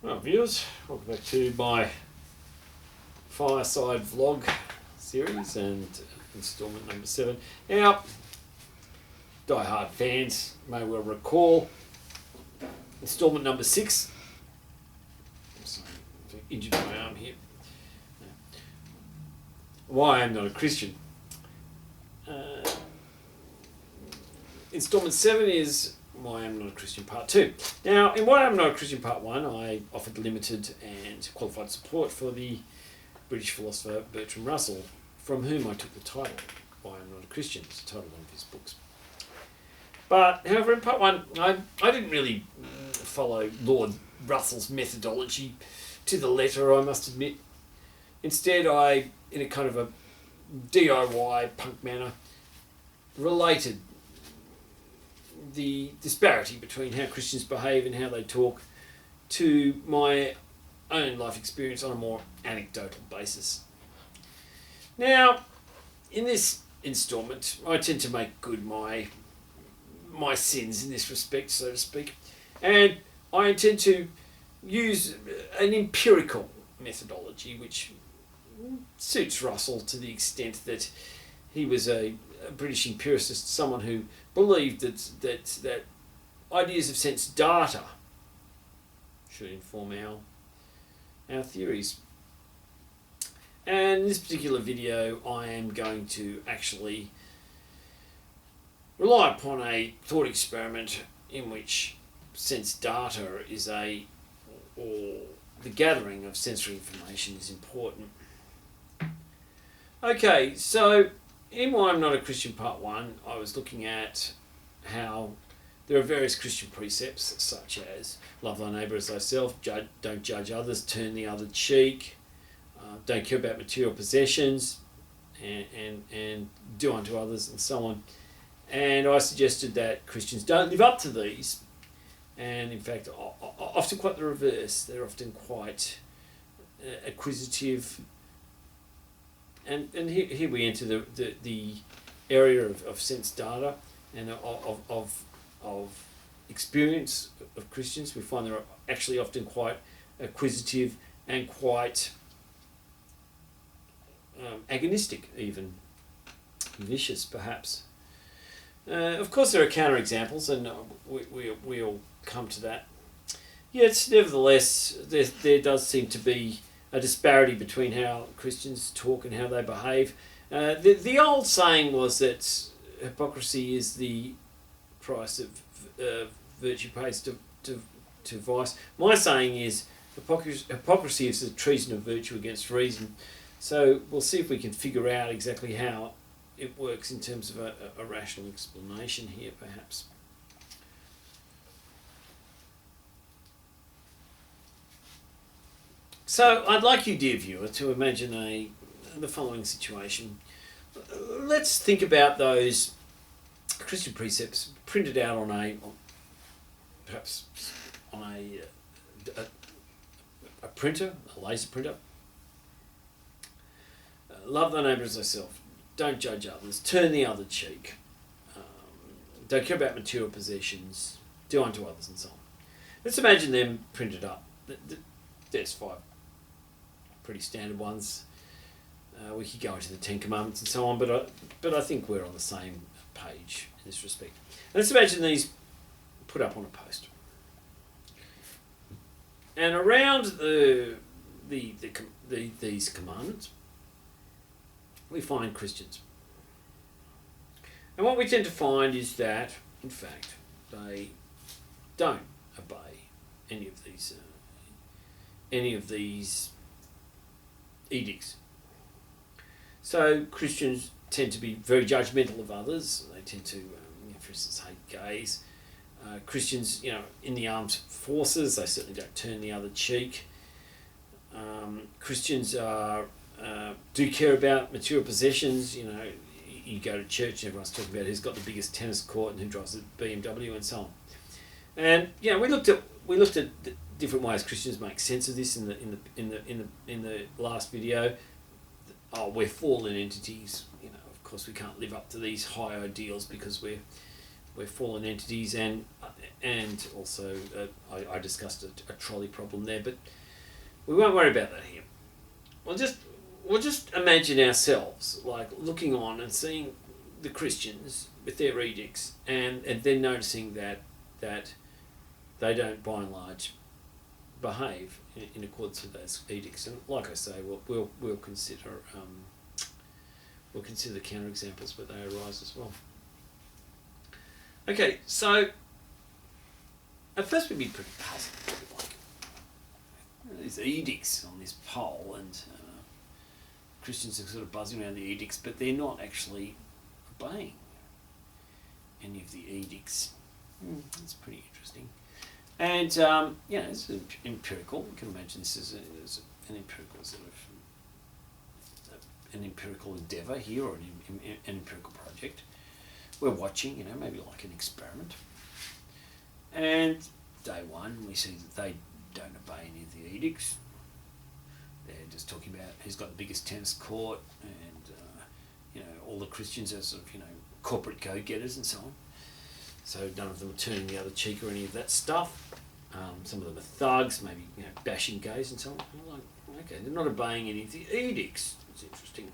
Well, viewers, welcome back to my Fireside vlog series and instalment number 7. Now, die-hard fans may well recall instalment number 6. Sorry, I've injured my arm here. Why I'm not a Christian. Installment 7 is Why I'm Not a Christian Part 2. Now, in Why I'm Not a Christian Part 1, I offered limited and qualified support for the British philosopher Bertrand Russell, from whom I took the title, Why I'm Not a Christian. It's the title of one of his books. But, however, in Part 1, I didn't really follow Lord Russell's methodology to the letter, I must admit. Instead, I, in a kind of a DIY punk manner, related the disparity between how Christians behave and how they talk to my own life experience on a more anecdotal basis. Now, in this instalment, I tend to make good my sins in this respect, so to speak, and I intend to use an empirical methodology which suits Russell to the extent that he was a British empiricist, someone who believed that ideas of sense data should inform our theories. And in this particular video, I am going to actually rely upon a thought experiment in which sense data is or the gathering of sensory information is important. Okay, so in Why I'm Not a Christian Part 1, I was looking at how there are various Christian precepts such as love thy neighbour as thyself, don't judge others, turn the other cheek, don't care about material possessions, and do unto others, and so on. And I suggested that Christians don't live up to these, and in fact often quite the reverse. They're often quite acquisitive. And here we enter the area of sense data and of experience of Christians. We find they're actually often quite acquisitive and quite agonistic, even vicious perhaps. Of course there are counterexamples, and we'll come to that. Yet nevertheless there does seem to be a disparity between how Christians talk and how they behave. The old saying was that hypocrisy is the price of virtue pays to vice. My saying is hypocrisy is the treason of virtue against reason. So we'll see if we can figure out exactly how it works in terms of a rational explanation here, perhaps. So I'd like you, dear viewer, to imagine the following situation. Let's think about those Christian precepts printed out on a printer, a laser printer. Love thy neighbour as thyself. Don't judge others. Turn the other cheek. Don't care about material possessions. Do unto others, and so on. Let's imagine them printed up. There's 5 pretty standard ones. We could go into the 10 Commandments and so on, but I think we're on the same page in this respect. Let's imagine these put up on a poster, and around these commandments, we find Christians. And what we tend to find is that, in fact, they don't obey any of these edicts. So Christians tend to be very judgmental of others. They tend to, for instance, hate gays. Christians, in the armed forces, they certainly don't turn the other cheek. Christians do care about material possessions. You go to church and everyone's talking about who's got the biggest tennis court and who drives a BMW and so on. And we looked at different ways Christians make sense of this in the last video. We're fallen entities. Of course we can't live up to these high ideals because we're fallen entities, and and also I discussed a trolley problem there, but we won't worry about that here. We'll just imagine ourselves like looking on and seeing the Christians with their edicts, and then noticing that they don't by and large behave in accordance with those edicts. And like I say, we'll consider the counterexamples where they arise as well. Okay, so at first we'd be pretty puzzled, like these edicts on this pole, and Christians are sort of buzzing around the edicts, but they're not actually obeying any of the edicts. That's pretty interesting. And it's empirical. You can imagine this as an empirical sort of an empirical endeavour here, or an empirical project. We're watching, maybe like an experiment. And day one, we see that they don't obey any of the edicts. They're just talking about who's got the biggest tennis court, and all the Christians are sort of corporate go-getters and so on. So none of them are turning the other cheek or any of that stuff. Some of them are thugs, maybe bashing gays and so on. I'm like, okay, they're not obeying any of the edicts. It's interesting.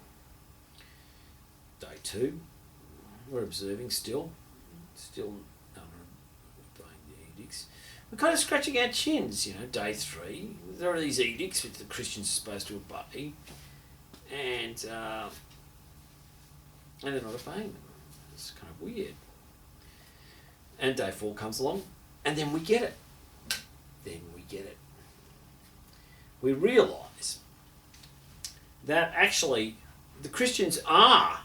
Day two, we're observing still none are obeying the edicts. We're kind of scratching our chins. Day three, there are these edicts which the Christians are supposed to obey, and they're not obeying them. It's kind of weird. And day four comes along, and then we get it. We realise that actually the Christians are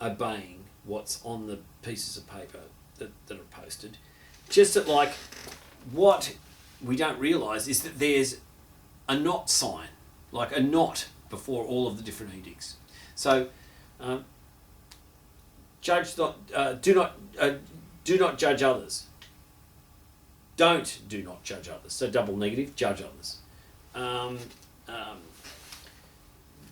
obeying what's on the pieces of paper that are posted. Just that, like, what we don't realise is that there's a not sign, like a not before all of the different edicts. So, do not judge others. Do not judge others. So double negative, judge others.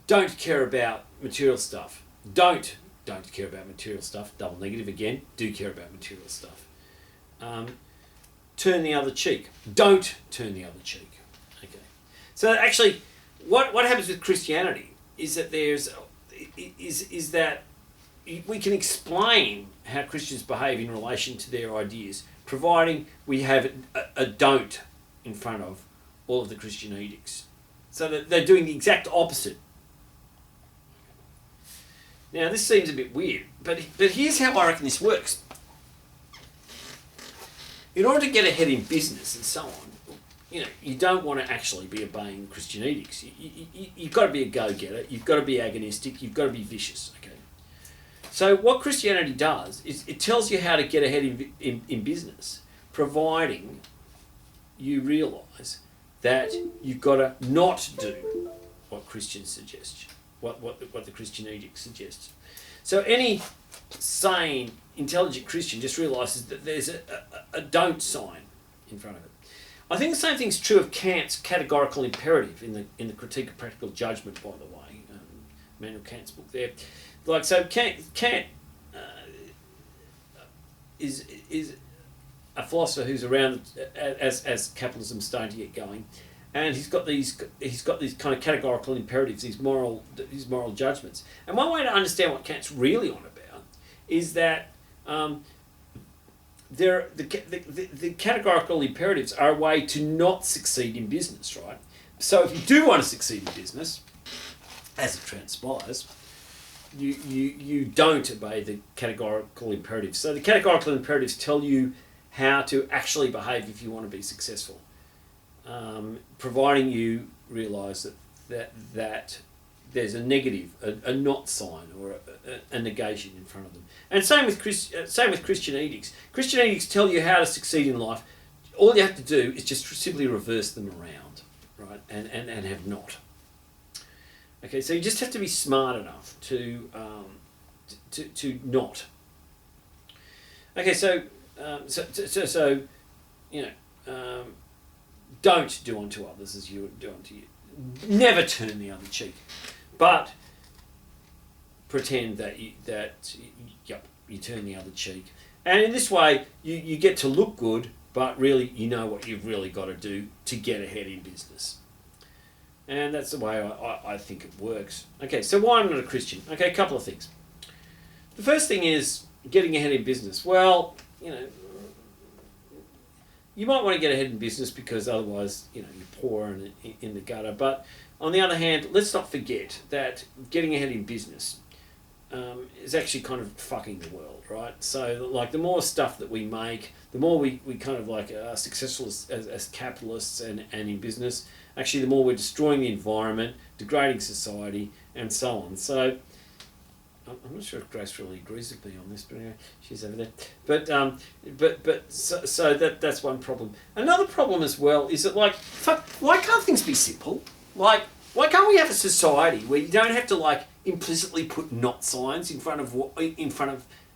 Don't care about material stuff. Don't care about material stuff. Double negative again. Do care about material stuff. Turn the other cheek. Don't turn the other cheek. Okay. So actually, what happens with Christianity is that is that we can explain how Christians behave in relation to their ideas, providing we have a don't in front of all of the Christian edicts. So that they're doing the exact opposite. Now, this seems a bit weird, but here's how I reckon this works. In order to get ahead in business and so on, you don't want to actually be obeying Christian edicts. You've got to be a go-getter, you've got to be agonistic, you've got to be vicious, okay? So what Christianity does is it tells you how to get ahead in business, providing you realise that you've got to not do what Christians suggest, what the Christian edict suggests. So any sane, intelligent Christian just realises that there's a don't sign in front of it. I think the same thing's true of Kant's categorical imperative in the Critique of Practical Judgment, by the way, Immanuel Kant's book there. Like, so Kant is a philosopher who's around as capitalism's starting to get going, and he's got these kind of categorical imperatives, these moral judgments. And one way to understand what Kant's really on about is that the categorical imperatives are a way to not succeed in business, right? So if you do want to succeed in business, as it transpires, you don't obey the categorical imperatives. So the categorical imperatives tell you how to actually behave if you want to be successful, providing you realise that there's a negative, a not sign, or a negation in front of them. And same with Christian edicts. Christian edicts tell you how to succeed in life. All you have to do is just simply reverse them around, right? And have not. Okay, so you just have to be smart enough to not. Okay, so don't do unto others as you would do unto you. Never turn the other cheek, but pretend that you turn the other cheek, And in this way, you get to look good, but really you know what you've really got to do to get ahead in business. And that's the way I think it works. Okay, so why I'm not a Christian? Okay, a couple of things. The first thing is getting ahead in business. Well, you might want to get ahead in business because otherwise, you're poor and in the gutter. But on the other hand, let's not forget that getting ahead in business is actually kind of fucking the world, right? So, like, the more stuff that we make, the more we kind of like are successful as capitalists and in business, actually the more we're destroying the environment, degrading society, and so on. So, I'm not sure if Grace really agrees with me on this, but anyway, she's over there. But so that's one problem. Another problem as well is that, like, fuck, why can't things be simple? Like, why can't we have a society where you don't have to, like, implicitly put not signs in front of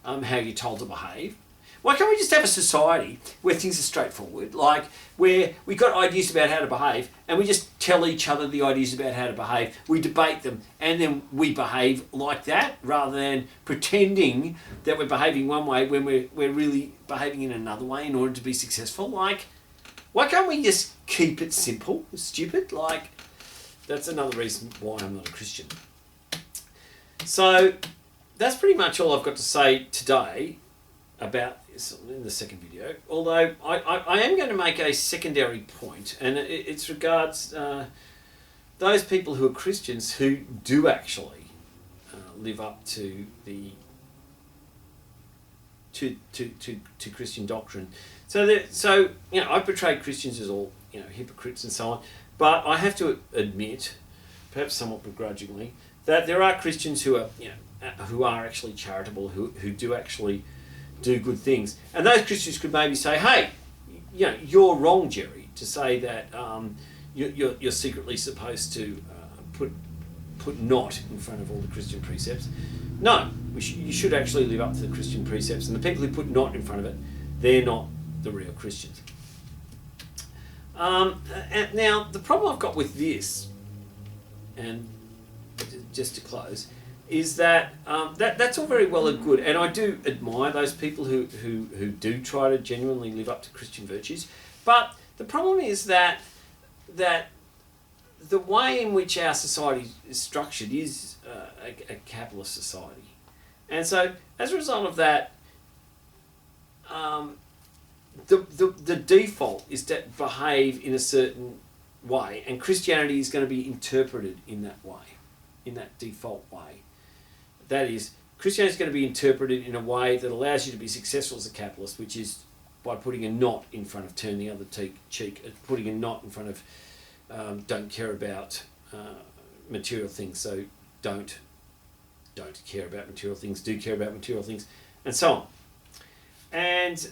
how you're told to behave? Why can't we just have a society where things are straightforward, like where we got ideas about how to behave and we just tell each other the ideas about how to behave, we debate them, and then we behave like that rather than pretending that we're behaving one way when we're really behaving in another way in order to be successful? Like, why can't we just keep it simple, stupid? Like, that's another reason why I'm not a Christian. So that's pretty much all I've got to say today about this in the second video, although I am going to make a secondary point, and it's regards those people who are Christians who do actually live up to the to Christian doctrine. So I portray Christians as all hypocrites and so on, but I have to admit, perhaps somewhat begrudgingly, that there are Christians who are actually charitable, who do actually do good things. And those Christians could maybe say, hey, you're wrong, Jerry, to say that you're secretly supposed to put not in front of all the Christian precepts. No, you should actually live up to the Christian precepts. And the people who put not in front of it, they're not the real Christians. And now, the problem I've got with this, and just to close, is that that's all very well and good, and I do admire those people who do try to genuinely live up to Christian virtues. But the problem is that the way in which our society is structured is a capitalist society, and so as a result of that, the default is to behave in a certain way, and Christianity is going to be interpreted in that way, in that default way. That is, Christianity is going to be interpreted in a way that allows you to be successful as a capitalist, which is by putting a not in front of turn the other cheek, putting a not in front of don't care about material things, so don't care about material things, do care about material things, and so on. And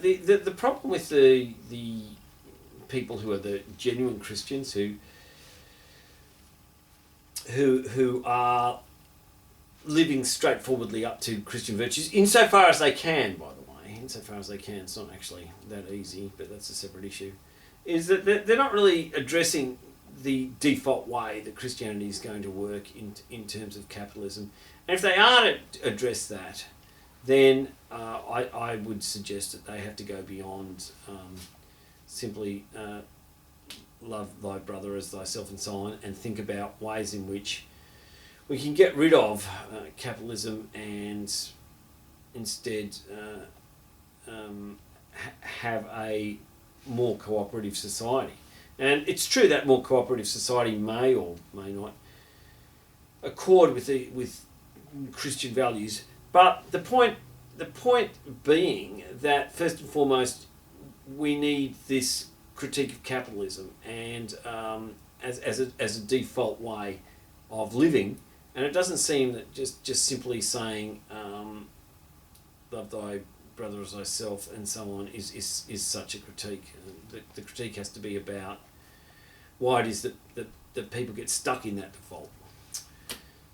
the problem with the people who are the genuine Christians who are living straightforwardly up to Christian virtues, insofar as they can, by the way, insofar as they can, it's not actually that easy, but that's a separate issue, is that they're not really addressing the default way that Christianity is going to work in terms of capitalism. And if they are to address that, then I would suggest that they have to go beyond simply love thy brother as thyself and so on, and think about ways in which we can get rid of capitalism and instead have a more cooperative society. And it's true that more cooperative society may or may not accord with Christian values, but the point being that first and foremost we need this critique of capitalism and as a default way of living. And it doesn't seem that just simply saying love thy brother as thyself and so on is such a critique. The critique has to be about why it is that people get stuck in that default.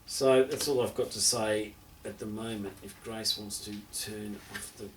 So that's all I've got to say at the moment. If Grace wants to turn off the